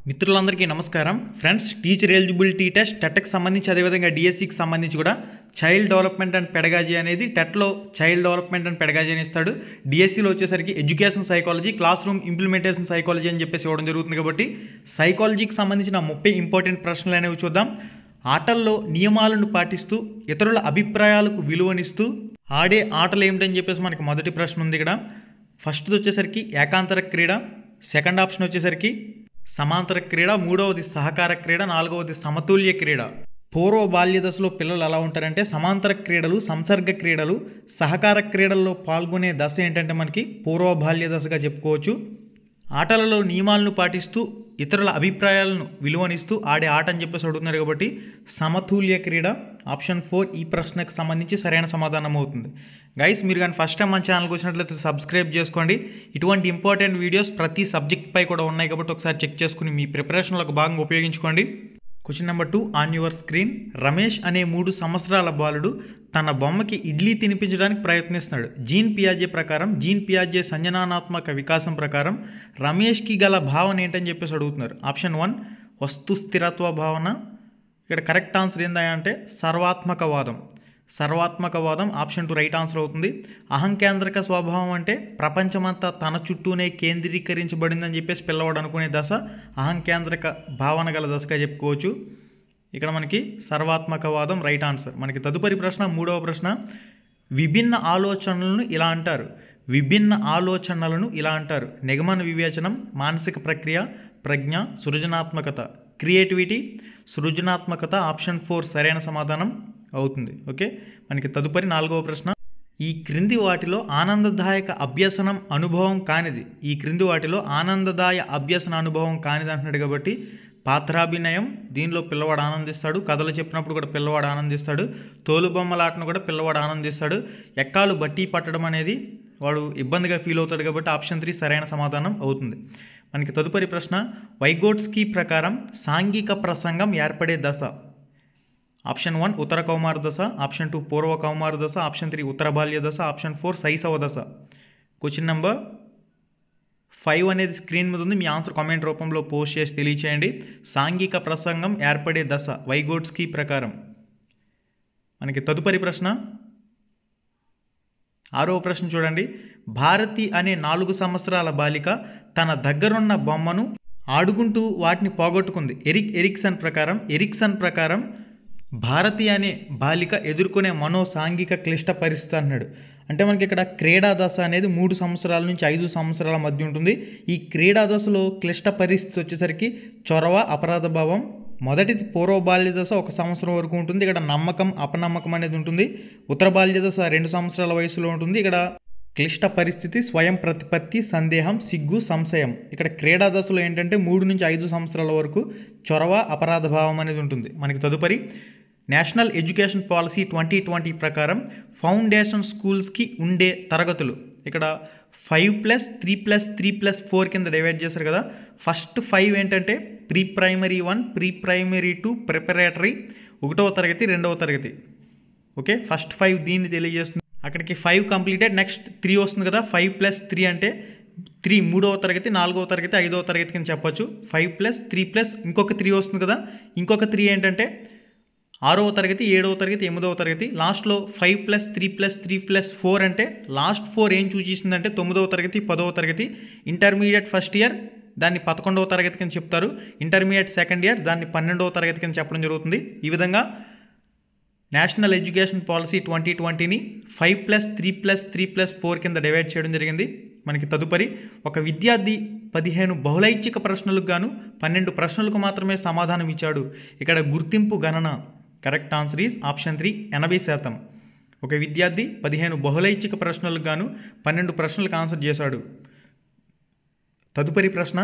మిత్రులందరికీ నమస్కారం friends. Teacher eligibility test టెట్కి సంబంధించి అదేవిధంగా డిఎస్సికి సంబంధించి కూడా చైల్డ్ డెవలప్మెంట్ అండ్ పెడగాజీ అనేది టెట్లో చైల్డ్ డెవలప్మెంట్ అండ్ పెడగాజీ అని ఇస్తాడు. డిఎస్సిలో వచ్చేసరికి education psychology, class room implementation psychology అని చెప్పేసి ఇవ్వడం జరుగుతుంది. కాబట్టి సైకాలజీకి సంబంధించిన 30 ఇంపార్టెంట్ ప్రశ్నలు అనేవి చూద్దాం. ఆటల్లో నియమాలను పాటిస్తూ ఇతరుల అభిప్రాయాలకు విలువనిస్తూ ఆడే ఆటలు ఏమిటని చెప్పేసి మనకి మొదటి ప్రశ్న ఉంది. ఇక్కడ ఫస్ట్ది వచ్చేసరికి ఏకాంతర క్రీడ, సెకండ్ ఆప్షన్ వచ్చేసరికి సమాంతర క్రీడ, మూడవది సహకార క్రీడ, నాలుగవది సమతుల్య క్రీడ. పూర్వ బాల్య దశలో పిల్లలు ఎలా ఉంటారంటే సమాంతర క్రీడలు, సంసర్గ క్రీడలు, సహకార క్రీడల్లో పాల్గొనే దశ ఏంటంటే మనకి పూర్వ బాల్య దశగా చెప్పుకోవచ్చు. ఆటలలో నియమాలను పాటిస్తూ ఇతరుల అభిప్రాయాలను విలువనిస్తూ ఆడే ఆట అని చెప్పేసి అడుగుతున్నారు. కాబట్టి సమతుల్య క్రీడ ఆప్షన్ 4 ఈ ప్రశ్నకు సంబంధించి సరైన సమాధానం అవుతుంది. గైస్, మీరు కానీ ఫస్ట్ టైం మన ఛానల్కి వచ్చినట్లయితే సబ్స్క్రైబ్ చేసుకోండి. ఇటువంటి ఇంపార్టెంట్ వీడియోస్ ప్రతి సబ్జెక్ట్ పై కూడా ఉన్నాయి కాబట్టి ఒకసారి చెక్ చేసుకుని మీ ప్రిపరేషన్లో ఒక భాగంగా ఉపయోగించుకోండి. Question number 2 on your screen. Ramesh అనే 3 సంవత్సరాల బాలుడు తన బొమ్మకి ఇడ్లీ తినిపించడానికి ప్రయత్నిస్తున్నాడు. జీన్ పియాజే సంజనానాత్మక వికాసం ప్రకారం రమేష్కి గల భావన ఏంటని చెప్పేసి అడుగుతున్నారు. ఆప్షన్ 1 వస్తు స్థిరత్వ భావన. ఇక్కడ కరెక్ట్ ఆన్సర్ ఏంటంటే సర్వాత్మకవాదం. ఆప్షన్ 2 రైట్ ఆన్సర్ అవుతుంది. అహంకేంద్రక స్వభావం అంటే ప్రపంచమంతా తన చుట్టూనే కేంద్రీకరించబడిందని చెప్పేసి పిల్లవాడు అనుకునే దశ అహంకేంద్రక భావన గల దశగా చెప్పుకోవచ్చు. ఇక్కడ మనకి సర్వాత్మకవాదం రైట్ ఆన్సర్. మనకి తదుపరి ప్రశ్న, మూడవ ప్రశ్న. విభిన్న ఆలోచనలను ఇలా అంటారు. నిగమన వివేచనం, మానసిక ప్రక్రియ, ప్రజ్ఞ, సృజనాత్మకత. క్రియేటివిటీ, సృజనాత్మకత. ఆప్షన్ 4 సరైన సమాధానం అవుతుంది. ఓకే, మనకి తదుపరి 4వ ప్రశ్న. ఈ క్రింది వాటిలో ఆనందదాయ అభ్యసన అనుభవం కానిది అంటున్నాడు. కాబట్టి పాత్రాభినయం, దీనిలో పిల్లవాడు ఆనందిస్తాడు. కథలు చెప్పినప్పుడు కూడా పిల్లవాడు ఆనందిస్తాడు. తోలుబొమ్మలాటను కూడా పిల్లవాడు ఆనందిస్తాడు. ఎక్కాలు బట్టి పట్టడం అనేది వాడు ఇబ్బందిగా ఫీల్ అవుతాడు. కాబట్టి ఆప్షన్ 3 సరైన సమాధానం అవుతుంది. మనకి తదుపరి ప్రశ్న. వైగోట్స్కీ ప్రకారం సాంఘిక ప్రసంగం ఏర్పడే దశ. ఆప్షన్ 1 ఉత్తర కౌమార దశ, ఆప్షన్ 2 పూర్వ కౌమార దశ, ఆప్షన్ 3 ఉత్తర బాల్య దశ, ఆప్షన్ 4 శైశవ దశ. క్వశ్చన్ నెంబర్ 5 అనేది స్క్రీన్ మీద ఉంది. మీ ఆన్సర్ కామెంట్ రూపంలో పోస్ట్ చేసి తెలియచేయండి. సాంఘిక ప్రసంగం ఏర్పడే దశ వైగోట్స్కీ ప్రకారం. మనకి తదుపరి ప్రశ్న, 6వ ప్రశ్న చూడండి. భారతి అనే 4 సంవత్సరాల బాలిక తన దగ్గరున్న బొమ్మను ఆడుకుంటూ వాటిని పోగొట్టుకుంది. ఎరిక్సన్ ప్రకారం భారతి అనే బాలిక ఎదుర్కొనే మనోసాంఘిక క్లిష్ట పరిస్థితి అన్నాడు. అంటే మనకి ఇక్కడ క్రీడా దశ అనేది 3 సంవత్సరాల నుంచి 5 సంవత్సరాల మధ్య ఉంటుంది. ఈ క్రీడా దశలో క్లిష్ట పరిస్థితి వచ్చేసరికి చొరవ, అపరాధ భావం. మొదటిది పూర్వ బాల్య దశ 1 సంవత్సరం వరకు ఉంటుంది. ఇక్కడ నమ్మకం, అపనమ్మకం అనేది ఉంటుంది. ఉత్తర బాల్య దశ 2 సంవత్సరాల వయసులో ఉంటుంది. ఇక్కడ క్లిష్ట పరిస్థితి, స్వయం ప్రతిపత్తి, సందేహం, సిగ్గు, సంశయం. ఇక్కడ క్రీడా దశలో ఏంటంటే 3 నుంచి 5 సంవత్సరాల వరకు చొరవ, అపరాధ భావం అనేది ఉంటుంది. మనకి తదుపరి నేషనల్ ఎడ్యుకేషన్ పాలసీ 2020 ప్రకారం ఫౌండేషన్ స్కూల్స్కి ఉండే తరగతులు ఇక్కడ 5+3+3+4 కింద డివైడ్ చేశారు కదా. ఫస్ట్ 5 ఏంటంటే pre primary 1, pre primary 2, preparatory 1వ తరగతి, 2వ తరగతి. ఓకే, ఫస్ట్ 5 దీన్ని తెలియజేస్తుంది. అక్కడికి 5 కంప్లీటెడ్, నెక్స్ట్ 3 వస్తుంది కదా. 5+3 అంటే 3 3వ తరగతి, 4వ తరగతి, 5వ తరగతి కింద చెప్పచ్చు. 5+3+ ఇంకొక 3 వస్తుంది కదా. ఇంకొక 3 ఏంటంటే 6వ తరగతి, 7వ తరగతి, 8వ తరగతి. లాస్ట్లో 5+3+3+4 అంటే లాస్ట్ 4 ఏం సూచిస్తుందంటే 9వ తరగతి, 10వ తరగతి. ఇంటర్మీడియట్ ఫస్ట్ ఇయర్ దాన్ని 11వ తరగతి కింద చెప్తారు. ఇంటర్మీడియట్ సెకండ్ ఇయర్ దాన్ని 12వ తరగతి కింద చెప్పడం జరుగుతుంది. ఈ విధంగా నేషనల్ ఎడ్యుకేషన్ పాలసీ 2020ని 5+3+3+4 కింద డివైడ్ చేయడం జరిగింది. మనకి తదుపరి, ఒక విద్యార్థి 15 బహుళైచ్ఛిక ప్రశ్నలకు గాను 12 ప్రశ్నలకు మాత్రమే సమాధానం ఇచ్చాడు. ఇక్కడ గుర్తింపు గణన. Correct answer is option 3 80%. ఒక విద్యార్థి 15 బహుళైచ్ఛిక ప్రశ్నలకు గాను 12 ప్రశ్నలకు ఆన్సర్ చేశాడు. తదుపరి ప్రశ్న.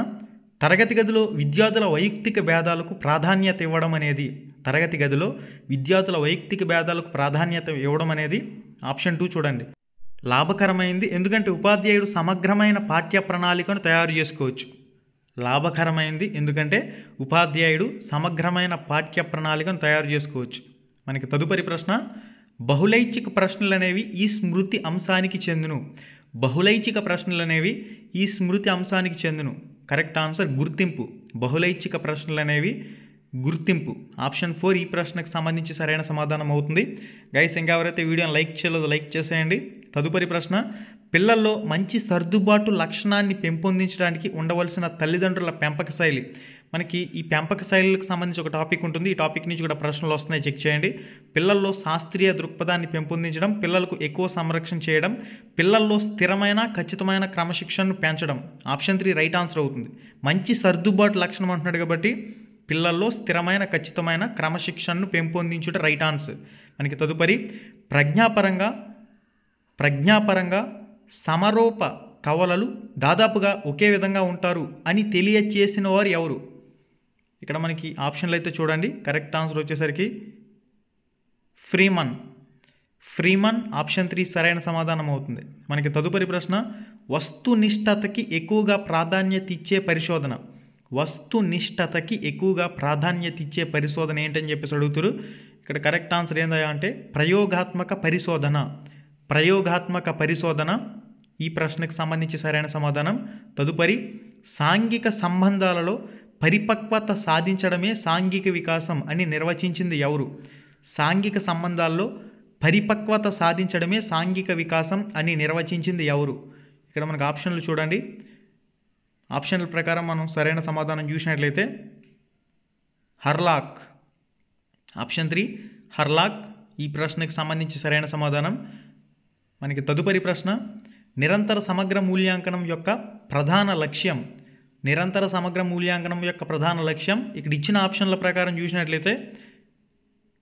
తరగతి గదిలో విద్యార్థుల వైయక్తిక భేదాలకు ప్రాధాన్యత ఇవ్వడం అనేది ఆప్షన్ 2 చూడండి. లాభకరమైంది ఎందుకంటే ఉపాధ్యాయుడు సమగ్రమైన పాఠ్య ప్రణాళికను తయారు చేసుకోవచ్చు. మనకి తదుపరి ప్రశ్న. బహుళైచ్ఛిక ప్రశ్నలు అనేవి ఈ స్మృతి అంశానికి చెందును. కరెక్ట్ ఆన్సర్ గుర్తింపు. బహుళైచ్ఛిక ప్రశ్నలు అనేవి గుర్తింపు. ఆప్షన్ 4 ఈ ప్రశ్నకు సంబంధించి సరైన సమాధానం అవుతుంది. గైస్, ఇంకా ఎవరైతే వీడియోని లైక్ చేయలేదో లైక్ చేసేయండి. తదుపరి ప్రశ్న, పిల్లల్లో మంచి సర్దుబాటు లక్షణాన్ని పెంపొందించడానికి ఉండవలసిన తల్లిదండ్రుల పెంపక శైలి. మనకి ఈ పెంపక శైలికి సంబంధించి ఒక టాపిక్ ఉంటుంది. ఈ టాపిక్ నుంచి కూడా ప్రశ్నలు వస్తున్నాయి, చెక్ చేయండి. పిల్లల్లో శాస్త్రీయ దృక్పథాన్ని పెంపొందించడం, పిల్లలకు ఎక్కువ సంరక్షణ చేయడం, పిల్లల్లో స్థిరమైన ఖచ్చితమైన క్రమశిక్షణను పెంచడం. ఆప్షన్ 3 రైట్ ఆన్సర్ అవుతుంది. మంచి సర్దుబాటు లక్షణం అంటున్నాడు కాబట్టి పిల్లల్లో స్థిరమైన ఖచ్చితమైన క్రమశిక్షణను పెంపొందించుట రైట్ ఆన్సర్. మనకి తదుపరి, ప్రజ్ఞాపరంగా సమరూప కవలలు దాదాపుగా ఒకే విధంగా ఉంటారు అని తెలియచేసిన వారు ఎవరు? ఇక్కడ మనకి ఆప్షన్లు అయితే చూడండి. కరెక్ట్ ఆన్సర్ వచ్చేసరికి ఫ్రీమన్ ఆప్షన్ 3 సరైన సమాధానం అవుతుంది. మనకి తదుపరి ప్రశ్న, వస్తునిష్టతకి ఎక్కువగా ప్రాధాన్యత ఇచ్చే పరిశోధన. వస్తునిష్టతకి ఎక్కువగా ప్రాధాన్యత ఇచ్చే పరిశోధన ఏంటని చెప్పేసి అడుగుతారు. ఇక్కడ కరెక్ట్ ఆన్సర్ ఏందా అంటే ప్రయోగాత్మక పరిశోధన ఈ ప్రశ్నకు సంబంధించి సరైన సమాధానం. తదుపరి, సాంఘిక సంబంధాలలో పరిపక్వత సాధించడమే సాంఘిక వికాసం అని నిర్వచించింది ఎవరు? సాంఘిక సంబంధాల్లో పరిపక్వత సాధించడమే సాంఘిక వికాసం అని నిర్వచించింది ఎవరు? ఇక్కడ మనకు ఆప్షన్లు చూడండి. ఆప్షన్ల ప్రకారం మనం సరైన సమాధానం చూసినట్లయితే హర్లాక్. ఆప్షన్ 3 హర్లాక్ ఈ ప్రశ్నకు సంబంధించి సరైన సమాధానం. మనకి తదుపరి ప్రశ్న, నిరంతర సమగ్ర మూల్యాంకనం యొక్క ప్రధాన లక్ష్యం. ఇక్కడ ఇచ్చిన ఆప్షన్ల ప్రకారం చూసినట్లయితే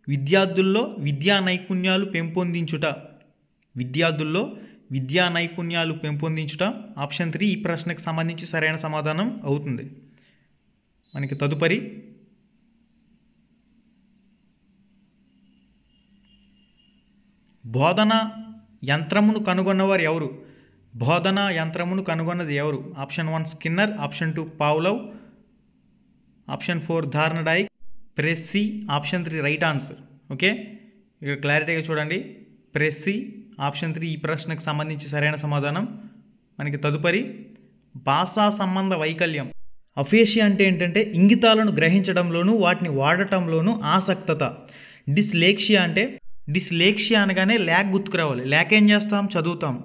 విద్యార్థుల్లో విద్యా నైపుణ్యాలు పెంపొందించుట. ఆప్షన్ 3 ఈ ప్రశ్నకు సంబంధించి సరైన సమాధానం అవుతుంది. మనకి తదుపరి, బోధనా యంత్రమును కనుగొన్నవారు ఎవరు? కనుగొన్నది ఎవరు? Option 1 Skinner, option 2 Pavlov, option 4 Thorndike, Pressey, option 3 right answer. Okay, ఇక్కడ క్లారిటీగా చూడండి. ప్రెస్సీ ఆప్షన్ 3 ఈ ప్రశ్నకు సంబంధించి సరైన సమాధానం. మనకి తదుపరి, భాషా సంబంధ వైకల్యం. అఫేషియా అంటే ఏంటంటే ఇంగితాలను గ్రహించడంలోనూ వాటిని వాడటంలోనూ ఆసక్తత. డిస్లేక్షియా అనగానే ల్యాక్ గుర్తుకురావాలి. ల్యాక్ ఏం చేస్తాం? చదువుతాం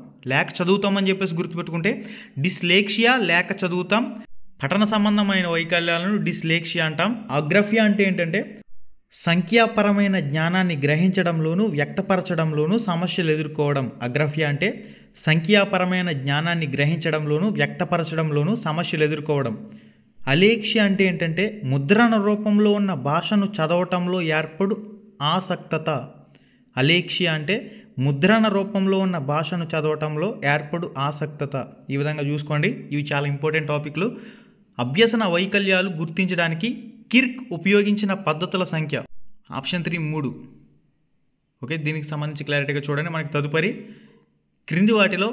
అని చెప్పేసి గుర్తుపెట్టుకుంటే డిస్లేక్షియా లేక చదువుతాం. పఠన సంబంధమైన వైకల్యాలను డిస్లేక్షియా అంటాం. అగ్రఫియా అంటే ఏంటంటే సంఖ్యాపరమైన జ్ఞానాన్ని గ్రహించడంలోనూ వ్యక్తపరచడంలోనూ సమస్యలు ఎదుర్కోవడం. అగ్రఫియా అంటే సంఖ్యాపరమైన జ్ఞానాన్ని గ్రహించడంలోనూ వ్యక్తపరచడంలోనూ సమస్యలు ఎదుర్కోవడం. అలేక్ష్య అంటే ఏంటంటే ముద్రణ రూపంలో ఉన్న భాషను చదవటంలో ఏర్పడు ఆసక్తత. అలేక్ష్య అంటే ముద్రణ రూపంలో ఉన్న భాషను చదవటంలో ఏర్పడు ఆసక్తత. ఈ విధంగా చూసుకోండి. ఇవి చాలా ఇంపార్టెంట్ టాపిక్లు. అభ్యసన వైకల్యాలు గుర్తించడానికి కిర్క్ ఉపయోగించిన పద్ధతుల సంఖ్య. ఆప్షన్ 3 3. ఓకే, దీనికి సంబంధించి క్లారిటీగా చూడండి. మనకి తదుపరి, క్రింది వాటిలో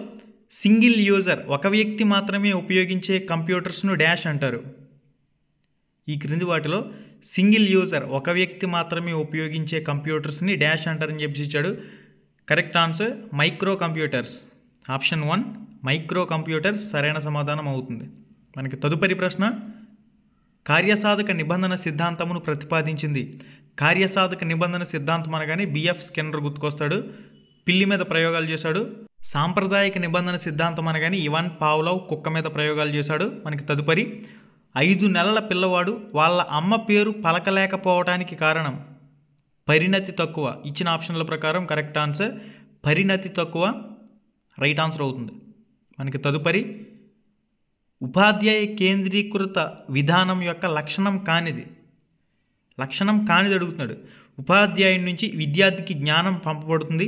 సింగిల్ యూజర్ ఒక వ్యక్తి మాత్రమే ఉపయోగించే కంప్యూటర్స్ను డాష్ అంటారు. ఈ క్రింది వాటిలో సింగిల్ యూజర్ ఒక వ్యక్తి మాత్రమే ఉపయోగించే కంప్యూటర్స్ని డాష్ అంటారని చెప్పి ఇచ్చాడు. Correct answer micro computers. Option 1 micro computers సరైన సమాధానం అవుతుంది. మనకి తదుపరి ప్రశ్న, కార్యసాధక నిబంధన సిద్ధాంతమును ప్రతిపాదించింది. కార్యసాధక నిబంధన సిద్ధాంతం అనగానే బిఎఫ్ స్కిన్నర్ గుర్తుకొస్తాడు. పిల్లి మీద ప్రయోగాలు చేశాడు. సాంప్రదాయిక నిబంధన సిద్ధాంతం అనగానే ఇవాన్ పావ్లోవ్ కుక్క మీద ప్రయోగాలు చేశాడు. మనకి తదుపరి, 5 నెలల పిల్లవాడు వాళ్ళ అమ్మ పేరు పలకలేకపోవడానికి కారణం పరిణతి తక్కువ. ఇచ్చిన ఆప్షన్ల ప్రకారం కరెక్ట్ ఆన్సర్ పరిణతి తక్కువ రైట్ ఆన్సర్ అవుతుంది. మనకి తదుపరి, ఉపాధ్యాయ కేంద్రీకృత విధానం యొక్క లక్షణం కానిది అడుగుతున్నాడు. ఉపాధ్యాయుడి నుంచి విద్యార్థికి జ్ఞానం పంపబడుతుంది.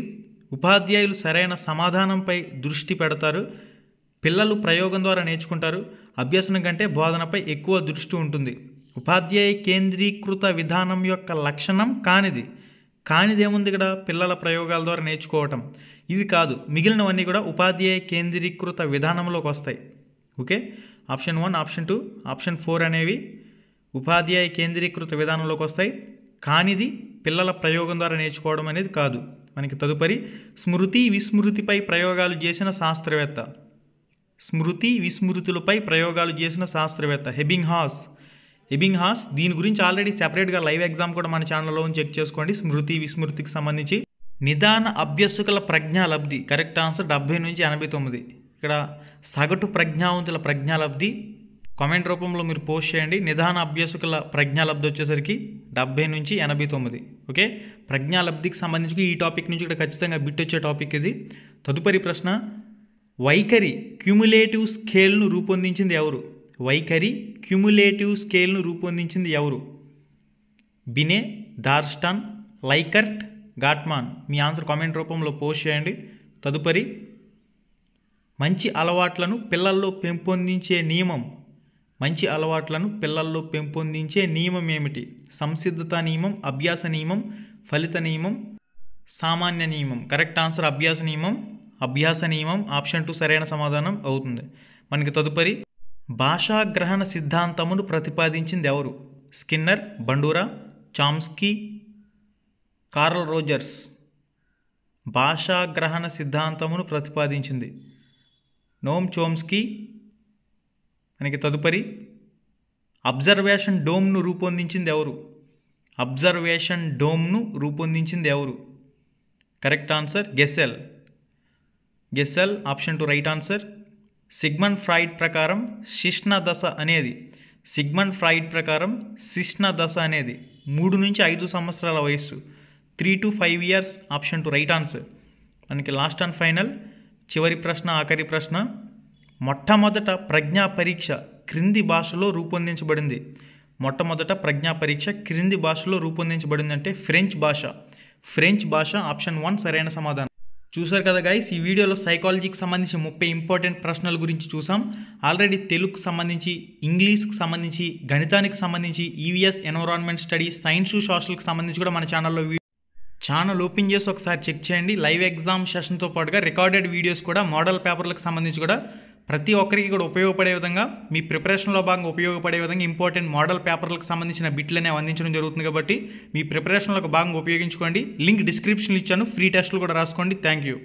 ఉపాధ్యాయులు సరైన సమాధానంపై దృష్టి పెడతారు. పిల్లలు ప్రయోగం ద్వారా నేర్చుకుంటారు. అభ్యసనం కంటే బోధనపై ఎక్కువ దృష్టి ఉంటుంది. ఉపాధ్యాయ కేంద్రీకృత విధానం యొక్క లక్షణం కానిది ఏముంది ఇక్కడ? పిల్లల ప్రయోగాల ద్వారా నేర్చుకోవటం. ఇది కాదు, మిగిలినవన్నీ కూడా ఉపాధ్యాయ కేంద్రీకృత విధానంలోకి వస్తాయి. ఓకే, ఆప్షన్ 1, ఆప్షన్ 2, ఆప్షన్ 4 అనేవి ఉపాధ్యాయ కేంద్రీకృత విధానంలోకి వస్తాయి. కానిది పిల్లల ప్రయోగం ద్వారా నేర్చుకోవడం అనేది కాదు. మనకి తదుపరి, స్మృతి విస్మృతిపై ప్రయోగాలు చేసిన శాస్త్రవేత్త. స్మృతి విస్మృతులపై ప్రయోగాలు చేసిన శాస్త్రవేత్త హెబింగ్హాస్. ఎబింగ్హాస్. దీని గురించి ఆల్రెడీ సెపరేట్గా లైవ్ ఎగ్జామ్ కూడా మన ఛానల్లో చెక్ చేసుకోండి, స్మృతి విస్మృతికి సంబంధించి. నిదాన అభ్యసకుల ప్రజ్ఞాలబ్ధి, కరెక్ట్ ఆన్సర్ 70 నుంచి 89. ఇక్కడ సగటు ప్రజ్ఞావంతుల ప్రజ్ఞాలబ్ధి కామెంట్ రూపంలో మీరు పోస్ట్ చేయండి. నిదాన అభ్యాసకుల ప్రజ్ఞాలబ్ధి వచ్చేసరికి 70 నుంచి 89. ఓకే, ప్రజ్ఞాలబ్ధికి సంబంధించి ఈ టాపిక్ నుంచి ఇక్కడ ఖచ్చితంగా బిట్ వచ్చే టాపిక్ ఇది. తదుపరి ప్రశ్న, వైఖరి క్యుములేటివ్ స్కేల్ను రూపొందించింది ఎవరు? వైఖరి క్యుములేటివ్ స్కేల్ను రూపొందించింది ఎవరు? బినే, దార్స్టాన్, లైకర్ట్, గాట్మాన్. మీ ఆన్సర్ కామెంట్ రూపంలో పోస్ట్ చేయండి. తదుపరి, మంచి అలవాట్లను పిల్లల్లో పెంపొందించే నియమం. మంచి అలవాట్లను పిల్లల్లో పెంపొందించే నియమం ఏమిటి? సంసిద్ధత నియమం, అభ్యాస నియమం, ఫలిత నియమం, సామాన్య నియమం. కరెక్ట్ ఆన్సర్ అభ్యాస నియమం. అభ్యాస నియమం ఆప్షన్ 2 సరైన సమాధానం అవుతుంది. మనకి తదుపరి, భాషాగ్రహణ సిద్ధాంతమును ప్రతిపాదించింది ఎవరు? Skinner, Bandura, Chomsky, Carl Rogers. భాషాగ్రహణ సిద్ధాంతమును ప్రతిపాదించింది నోమ్ చోమ్స్కీ. మనకి తదుపరి, అబ్జర్వేషన్ డోమ్ను రూపొందించింది ఎవరు? అబ్జర్వేషన్ డోమ్ను రూపొందించింది ఎవరు? Correct answer గెస్సెల్. గెస్సెల్ option 2 right answer. Sigmund Freud ప్రకారం శిష్ణ దశ అనేది 3 నుంచి 5 సంవత్సరాల వయస్సు, 3 to 5 years. Option 2 right answer. మనకి లాస్ట్ అండ్ ఫైనల్ చివరి ప్రశ్న, ఆఖరి ప్రశ్న, మొట్టమొదట ప్రజ్ఞా పరీక్ష క్రింది భాషలో రూపొందించబడింది. మొట్టమొదట ప్రజ్ఞా పరీక్ష క్రింది భాషలో రూపొందించబడింది అంటే ఫ్రెంచ్ భాష. ఫ్రెంచ్ భాష ఆప్షన్ 1 సరైన సమాధానం. చూసారు కదా గైస్, ఈ వీడియోలో సైకాలజీకి సంబంధించి 30 ఇంపార్టెంట్ ప్రశ్నల గురించి చూసాం. ఆల్రెడీ తెలుగుకు సంబంధించి, ఇంగ్లీష్కి సంబంధించి, గణితానికి సంబంధించి, ఈవీఎస్ ఎన్విరాన్మెంట్ స్టడీస్, సైన్స్, సోషల్కి సంబంధించి కూడా మన ఛానల్ ఓపెన్ చేసి ఒకసారి చెక్ చేయండి. లైవ్ ఎగ్జామ్ సెషన్తో పాటుగా రికార్డెడ్ వీడియోస్ కూడా, మోడల్ పేపర్లకు సంబంధించి కూడా ప్రతి ఒక్కరికి కూడా ఉపయోగపడే విధంగా, మీ ప్రిపరేషన్లో భాగంగా ఉపయోగపడే విధంగా ఇంపార్టెంట్ మోడల్ పేపర్లకు సంబంధించిన బిట్లు అనేవి అందించడం జరుగుతుంది. కాబట్టి మీ ప్రిపరేషన్లో భాగంగా ఉపయోగించుకోండి. లింక్ డిస్క్రిప్షన్లో ఇచ్చాను, ఫ్రీ టెస్టులు కూడా రాసుకోండి. Thank you.